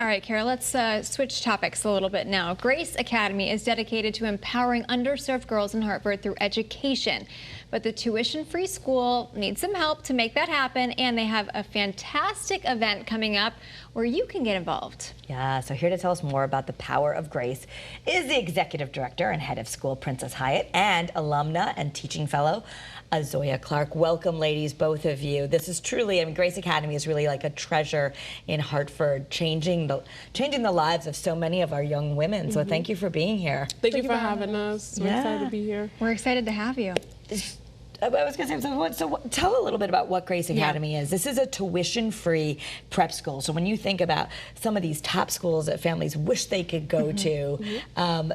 right, Kara, let's switch topics a little bit now. Grace Academy is dedicated to empowering underserved girls in Hartford through education. But the tuition-free school needs some help to make that happen, and they have a fantastic event coming up where you can get involved. Yeah, so here to tell us more about the power of Grace is the executive director and head of school, Princess Hyatt, and alumna and teaching fellow, Azoya Clark. Welcome, ladies, both of you. This is truly, I mean, Grace Academy is really like a treasure in Hartford, changing the lives of so many of our young women. So thank you for being here. Thank you for having us. We're excited to be here. We're excited to have you. I was going to say, so tell a little bit about what Grace Academy is. This is a tuition-free prep school. So when you think about some of these top schools that families wish they could go to,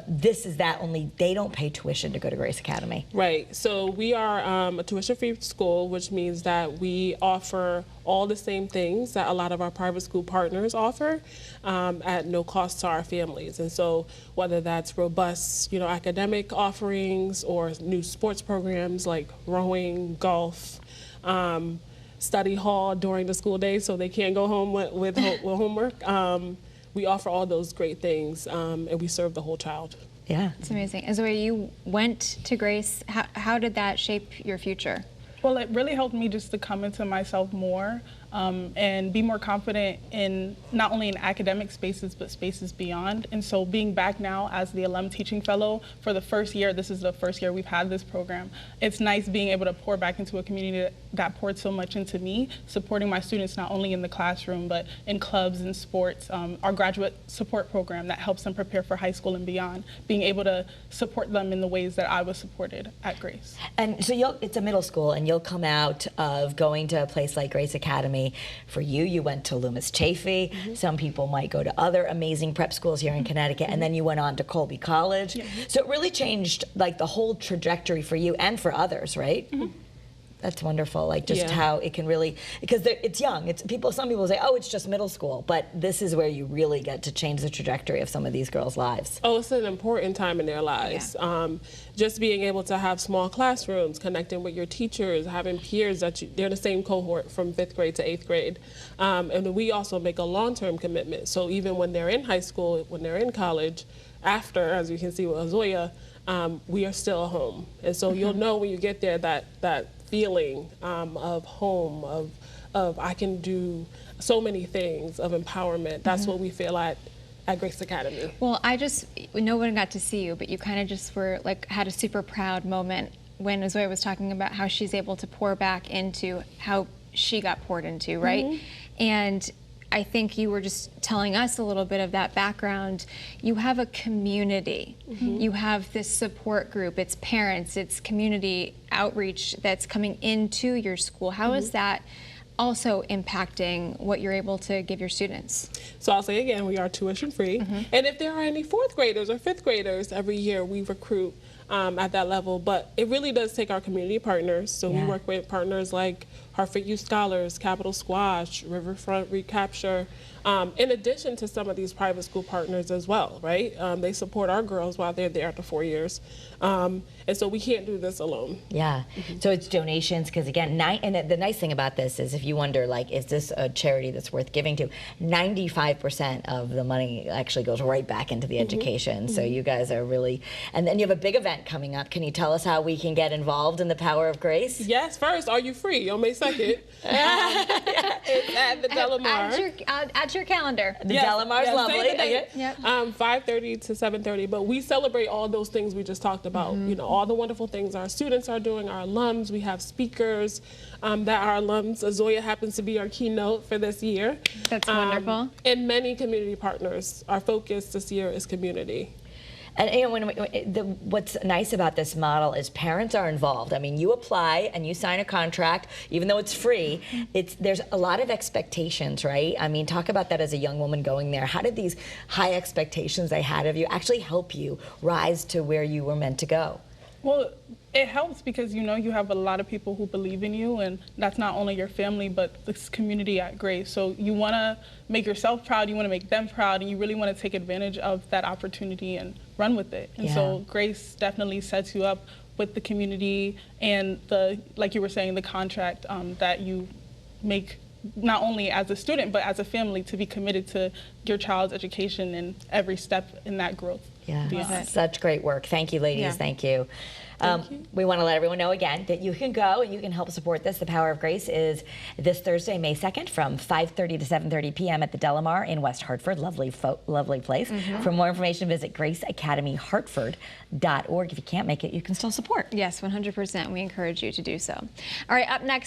this is that, only they don't pay tuition to go to Grace Academy. Right. So we are a tuition-free school, which means that we offer all the same things that a lot of our private school partners offer at no cost to our families. And so whether that's robust, academic offerings or new sports programs like rowing, golf, study hall during the school day so they can't go home with homework. We offer all those great things and we serve the whole child. Yeah. It's amazing. Zoe, you went to Grace. How did that shape your future? Well, it really helped me just to come into myself more and be more confident in not only in academic spaces, but spaces beyond. And so being back now as the alum teaching fellow for the first year, this is the first year we've had this program, it's nice being able to pour back into a community that poured so much into me, supporting my students not only in the classroom, but in clubs and sports. Our graduate support program that helps them prepare for high school and beyond, being able to support them in the ways that I was supported at Grace. And so it's a middle school, and you'll come out of going to a place like Grace Academy. For you went to Loomis Chaffee. Some people might go to other amazing prep schools here in Connecticut, and then you went on to Colby College. So it really changed like the whole trajectory for you and for others, right? That's wonderful, like just how it can really, because it's young. Some people say, oh, it's just middle school, but this is where you really get to change the trajectory of some of these girls' lives. Oh, it's an important time in their lives. Just being able to have small classrooms, connecting with your teachers, having peers that they're the same cohort from 5th grade to 8th grade. And we also make a long-term commitment. So even when they're in high school, when they're in college, after, as you can see with Azoya, we are still home. And so you'll know when you get there that feeling of home, of I can do so many things, of empowerment. That's what we feel at Grace Academy. Well, no one got to see you, but you kind of just were like, had a super proud moment when Zoe was talking about how she's able to pour back into how she got poured into, right? And I think you were just telling us a little bit of that background. You have a community. You have this support group. It's parents, it's community outreach that's coming into your school. How is that also impacting what you're able to give your students? So I'll say again, we are tuition free. And if there are any 4th graders or 5th graders, every year we recruit at that level. But it really does take our community partners. So we work with partners like Hartford Youth Scholars, Capital Squash, Riverfront Recapture, in addition to some of these private school partners as well, right? They support our girls while they're there after 4 years. And so we can't do this alone. Yeah, so it's donations, because again, and the nice thing about this is if you wonder, like, is this a charity that's worth giving to, 95% of the money actually goes right back into the education. So you guys are really, and then you have a big event coming up. Can you tell us how we can get involved in the Power of Grace? Yes, first, are you free on May 2nd? It's at the Delamar. Add your calendar. The Delamar's lovely. 5:30 to 7:30. But we celebrate all those things we just talked about. All the wonderful things our students are doing, our alums. We have speakers that our alums. Azoya happens to be our keynote for this year. That's wonderful. And many community partners. Our focus this year is community. And what's nice about this model is parents are involved. I mean, you apply and you sign a contract, even though it's free. There's a lot of expectations, right? I mean, talk about that as a young woman going there. How did these high expectations they had of you actually help you rise to where you were meant to go? Well, it helps because you have a lot of people who believe in you, and that's not only your family, but this community at Grace. So you want to make yourself proud, you want to make them proud, and you really want to take advantage of that opportunity and run with it. And so Grace definitely sets you up with the community and like you were saying, the contract that you make not only as a student, but as a family, to be committed to your child's education and every step in that growth. Yeah, such great work. Thank you, ladies. Yeah. Thank you. Thank you. We want to let everyone know again that you can go and you can help support this. The Power of Grace is this Thursday, May 2nd from 5:30 to 7:30 p.m. at the Delamar in West Hartford. Lovely place. For more information, visit graceacademyhartford.org. If you can't make it, you can still support. Yes, 100%. We encourage you to do so. All right, up next.